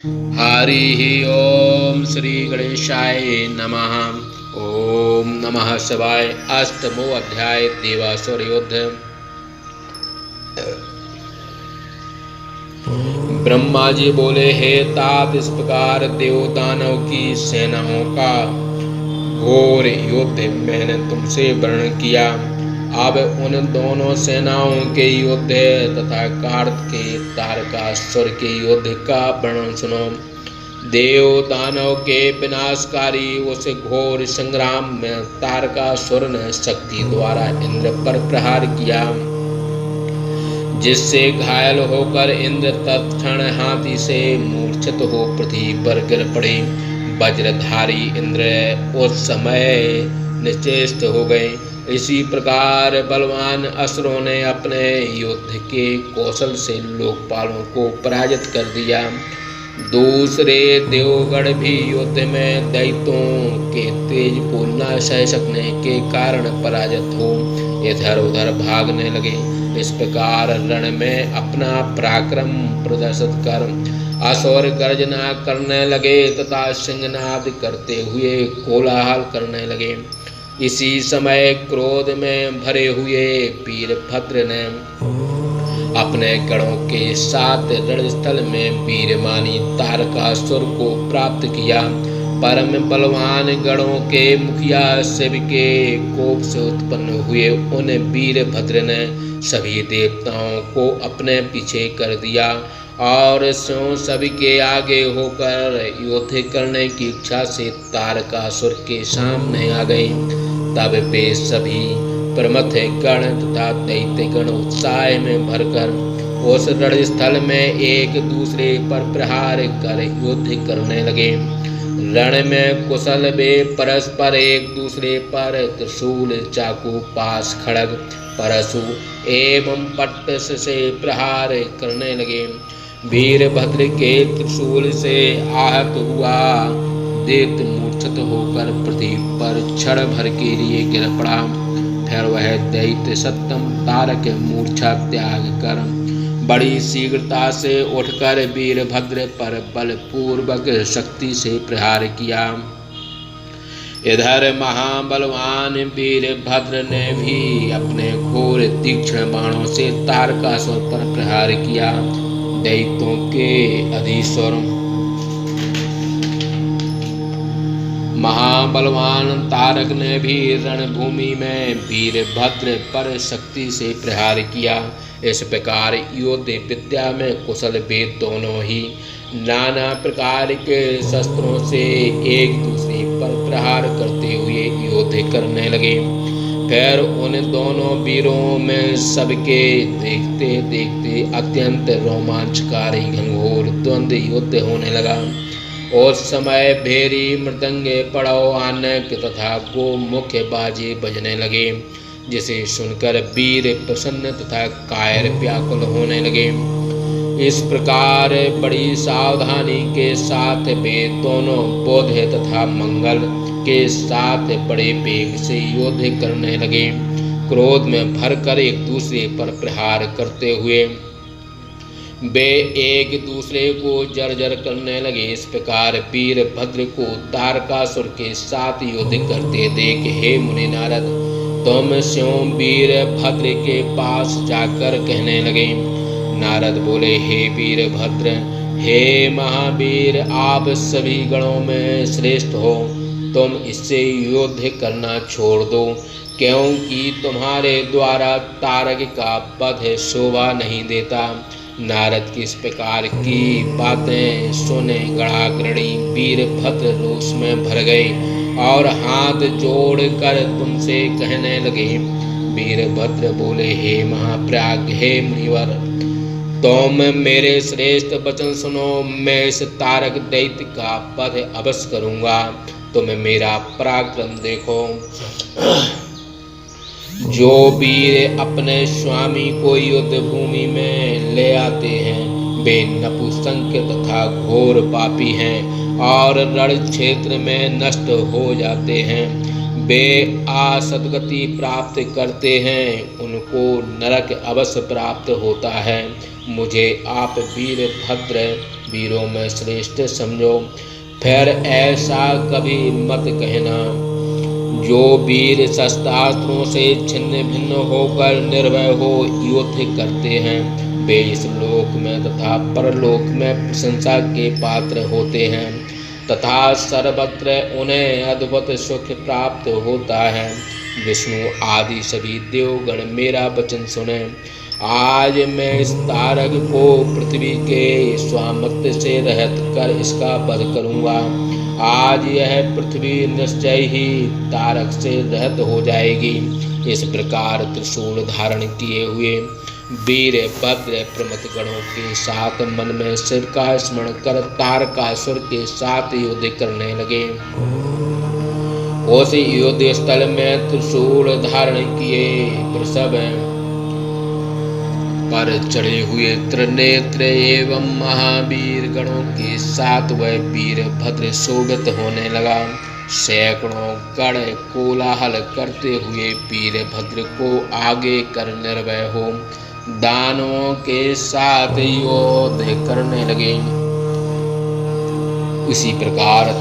हरि ओम श्री गणेशाय नमः। ओम नमः शिवाय। अष्टमो अध्याय देवासुर युद्ध। ब्रह्मा जी बोले, हे तात, इस प्रकार देव दानव की सेनाओं का घोर युद्ध मैंने तुमसे वर्णन किया। अब उन दोनों सेनाओं के युद्ध तथा कार्तिकेय तारकासुर के युद्ध का वर्णन सुनो। देव दानव के विनाशकारी उस घोर संग्राम में तारकासुर ने शक्ति द्वारा इंद्र पर प्रहार किया, जिससे घायल होकर इंद्र तत्क्षण हाथी से मूर्छित हो पृथ्वी पर गिर पड़े। वज्रधारी इंद्र उस समय निश्चेष्ट हो गए। इसी प्रकार बलवान असुरों ने अपने युद्ध के कौशल से लोकपालों को पराजित कर दिया। दूसरे देवगण भी युद्ध में दैत्यों के तेज को न सह सकने के कारण पराजित हो इधर उधर भागने लगे। इस प्रकार रण में अपना पराक्रम प्रदर्शित कर असुर गर्जना करने लगे तथा सिंहनाद करते हुए कोलाहल करने लगे। इसी समय क्रोध में भरे हुए वीरभद्र ने अपने गणों के साथ रणस्थल में वीरमानी तारकासुर को प्राप्त किया। परम बलवान गणों के मुखिया शिव के कोप से उत्पन्न हुए उन वीरभद्र ने सभी देवताओं को अपने पीछे कर दिया और स्वयं सभी के आगे होकर युद्ध करने की इच्छा से तारकासुर के सामने आ गए। तब वे सभी प्रमथ गण तथा दैत्य गण उत्साह में भरकर उस रणस्थल में एक दूसरे पर प्रहार कर युद्ध करने लगे। रण में कुशल वे परस्पर एक दूसरे पर त्रिशूल, चाकू, पास, खड्ग, परशु एवं पट्ट से प्रहार करने लगे। वीरभद्र के त्रिशूल से आहत हुआ दैत्य मूर्छित होकर पृथ्वी पर क्षण भर के लिए गिर पड़ा। फिर वह दैत्य सप्तम तारक मूर्छा त्याग कर बड़ी शीघ्रता से उठकर वीरभद्र पर बलपूर्वक शक्ति से प्रहार किया। इधर महाबलवान वीरभद्र ने भी अपने घोर तीक्ष्ण बाणों से तारकासुर पर प्रहार किया। दैत्यों के अधीश्वर महाबलवान तारक ने भी रणभूमि में वीरभद्र पर शक्ति से प्रहार किया। इस प्रकार युद्ध विद्या में कुशल वे दोनों ही नाना प्रकार के शस्त्रों से एक दूसरे पर प्रहार करते हुए युद्ध करने लगे। फिर उन दोनों वीरों में सबके देखते देखते अत्यंत रोमांचकारी घनघोर द्वंद्व युद्ध होने लगा। उस समय भेरी, मृदंगे, पड़ाव, आनक तथा गोमुख बाजे बजने लगे, जिसे सुनकर वीर प्रसन्न तथा कायर व्याकुल होने लगे। इस प्रकार बड़ी सावधानी के साथ वे दोनों बोध तथा मंगल के साथ बड़े वेग से युद्ध करने लगे। क्रोध में भरकर एक दूसरे पर प्रहार करते हुए वे एक दूसरे को जर्जर करने लगे। इस प्रकार वीरभद्र को तारकासुर के साथ युद्ध करते देख हे मुनि नारद, तुम स्वयं वीरभद्र के पास जाकर कहने लगे। नारद बोले, हे वीरभद्र, हे महावीर, आप सभी गणों में श्रेष्ठ हो। तुम इससे युद्ध करना छोड़ दो, क्योंकि तुम्हारे द्वारा तारक का वध शोभा नहीं देता। नारद की इस प्रकार की बातें सुने गणाग्रणी वीरभद्र रोष में भर गए और हाथ जोड़कर तुमसे कहने लगे। वीरभद्र बोले, हे महाप्राज्ञ, हे मुनिवर, तुम मेरे श्रेष्ठ वचन सुनो। मैं इस तारक दैत्य का वध अवश्य करूंगा। तुम मेरा पराक्रम देखो। जो वीर अपने स्वामी को युद्ध भूमि में ले आते हैं वे नपुंसक तथा घोर पापी हैं और रण क्षेत्र में नष्ट हो जाते हैं। वे असद्गति प्राप्त करते हैं, उनको नरक अवश्य प्राप्त होता है। मुझे आप वीरभद्र वीरों में श्रेष्ठ समझो। फिर ऐसा कभी मत कहना। जो वीर शस्त्रास्त्रों से छिन्न भिन्न होकर निर्भय हो युद्ध करते हैं, वे इस लोक में तथा परलोक में प्रशंसा के पात्र होते हैं तथा सर्वत्र उन्हें अद्भुत सुख प्राप्त होता है। विष्णु आदि सभी देवगण मेरा वचन सुने। आज मैं इस तारक को पृथ्वी के स्वामित्व से रहित कर इसका वध करूंगा। आज यह पृथ्वी निश्चय ही तारक से रहित हो जाएगी। इस प्रकार त्रिशूल धारण किए हुए वीरभद्र प्रमथ गणों के साथ मन में शिव का स्मरण कर तारकासुर के साथ युद्ध करने लगे। उस युद्ध स्थल में त्रिशूल धारण किए वृषभ पर चढ़े हुए त्रिनेत्र एवं महावीर गणों के साथ वह वीरभद्र शोभित होने लगा। सैकड़ों गण कोलाहल करते हुए वीरभद्र को आगे कर निर्भय हो दानवों के साथ युद्ध करने लगे। इसी प्रकार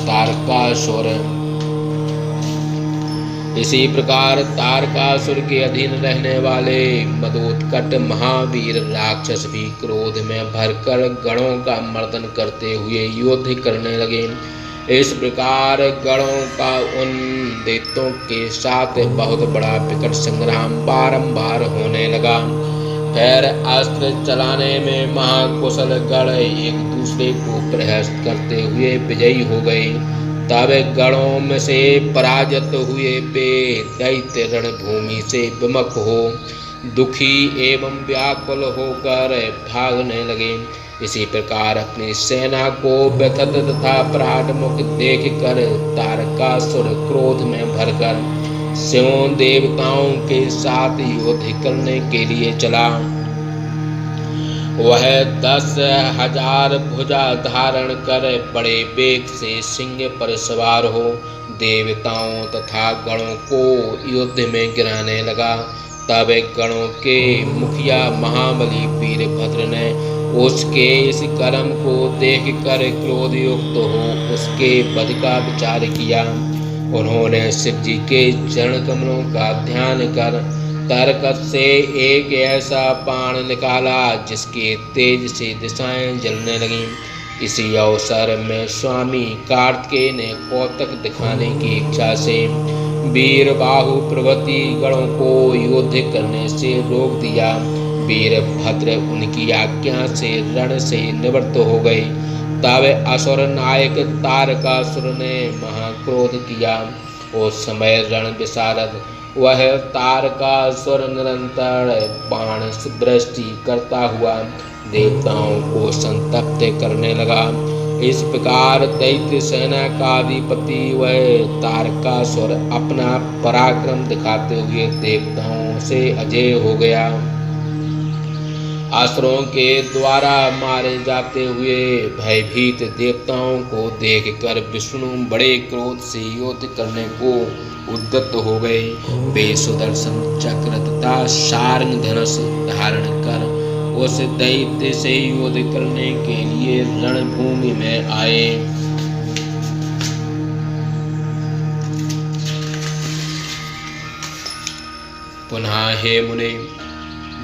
तारकासुर के अधीन रहने वाले मदोत्कट महावीर राक्षस भी क्रोध में भरकर गणों का मर्दन करते हुए युद्ध करने लगे। इस प्रकार गणों का उन दैत्यों के साथ बहुत बड़ा विकट संग्राम बारंबार होने लगा। फिर अस्त्र चलाने में महाकुशल गण एक दूसरे को प्रहस्त करते हुए विजयी हो गए। तब गणों में से पराजित हुए वे दैत्य रणभूमि से विमुख हो दुखी एवं व्याकुल होकर भागने लगे। इसी प्रकार अपनी सेना को व्यथित तथा पराडमुख देखकर तारकासुर क्रोध में भरकर शिव देवताओं के साथ युद्ध करने के लिए चला। वह 10,000 भुजा धारण कर बड़े वेग से सिंह पर सवार हो देवताओं तथा गणों को युद्ध में गिराने लगा। तब गणों के मुखिया महाबली वीरभद्र ने उसके इस कर्म को देखकर क्रोधयुक्त हो उसके वध का विचार किया। उन्होंने शिव जी के चरण कमलों का ध्यान कर तारकस से एक ऐसा बाण निकाला जिसके तेज से दिशाएं जलने लगीं। इसी अवसर में स्वामी कार्तिकेय ने कौतक दिखाने की इच्छा से वीरबाहु प्रभृति गणों को युद्ध करने से रोक दिया। वीरभद्र उनकी आज्ञा से रण से निवृत्त हो गए। तब असुर नायक तारकासुर ने महाक्रोध किया। उस समय रण विशारद वह तारकासुर निरंतर बाण वृष्टि करता हुआ देवताओं को संतप्त करने लगा। इस प्रकार दैत्य सेना का अधिपति वह तारकासुर अपना पराक्रम दिखाते हुए देवताओं से अजय हो गया। असुरों के द्वारा मारे जाते हुए भयभीत देवताओं को देखकर विष्णु बड़े क्रोध से युद्ध करने को उद्यत हो गए। वे सुदर्शन चक्र तथा शार्ंग धनुष धारण कर उस दैत्य से युद्ध करने के लिए रणभूमि में आए। पुनः हे मुने,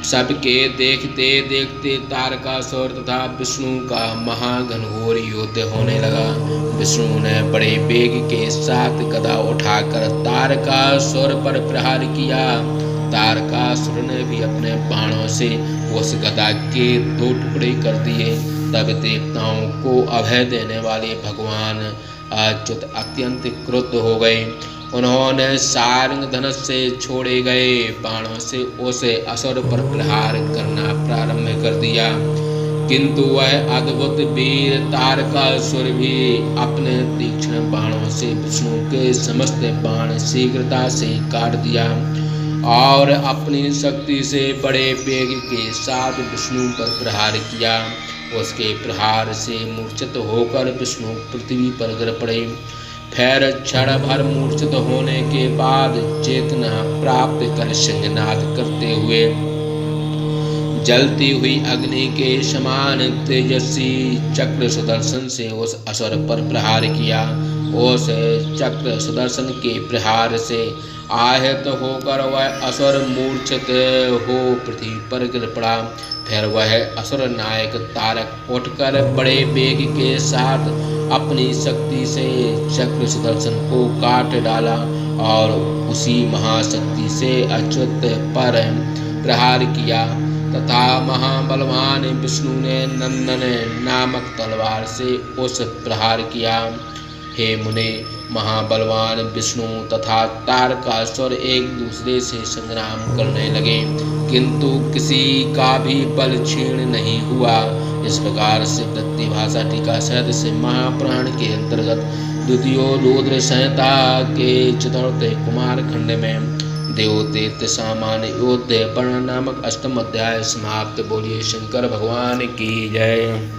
सबके देखते देखते तारकासुर तथा विष्णु का महाघनघोर युद्ध होने लगा। विष्णु ने बड़े वेग के साथ गदा उठाकर तारकासुर पर प्रहार किया। तारकासुर ने भी अपने बाणों से उस गदा के 2 टुकड़े कर दिए। तब देवताओं को अभय देने वाले भगवान अच्युत अत्यंत क्रुद्ध हो गए। उन्होंने शार्ंग धनुष से छोड़े गए बाणों से उसे असुर पर प्रहार करना प्रारंभ कर दिया, किंतु वह अद्भुत वीर तारकासुर भी अपने तीक्ष्ण बाणों से विष्णु के समस्त बाण शीघ्रता से काट दिया और अपनी शक्ति से बड़े वेग के साथ विष्णु पर प्रहार किया। उसके प्रहार से मूर्छित होकर विष्णु पृथ्वी पर गिर पड़े। फिर क्षण भर मूर्छित होने के बाद चेतना प्राप्त कर सिंहनाद करते हुए जलती हुई अग्नि के समान तेजस्वी चक्र सुदर्शन से उस असुर पर प्रहार किया। उस चक्र सुदर्शन के प्रहार से आहत होकर वह असुर मूर्छित हो पृथ्वी पर गिर पड़ा। फिर वह असुर नायक तारक उठकर बड़े वेग के साथ अपनी शक्ति से चक्र सुदर्शन को काट डाला और उसी महाशक्ति से अच्युत पर प्रहार किया तथा महाबलवान विष्णु ने नंदन नामक तलवार से उस प्रहार किया। हे मुने, महाबलवान विष्णु तथा तारकासुर एक दूसरे से संग्राम करने लगे, किंतु किसी का भी बल क्षीण नहीं हुआ। इस प्रकार से प्रतिभाषा टीका सहित से महापुराण के अंतर्गत द्वितीयोरुद्र संहिता के चतुर्थ कुमार खंड में देवतीर्थ सामान्य योद्ध वर्ण नामक अष्टम अध्याय समाप्त। बोलिए शंकर भगवान की जय।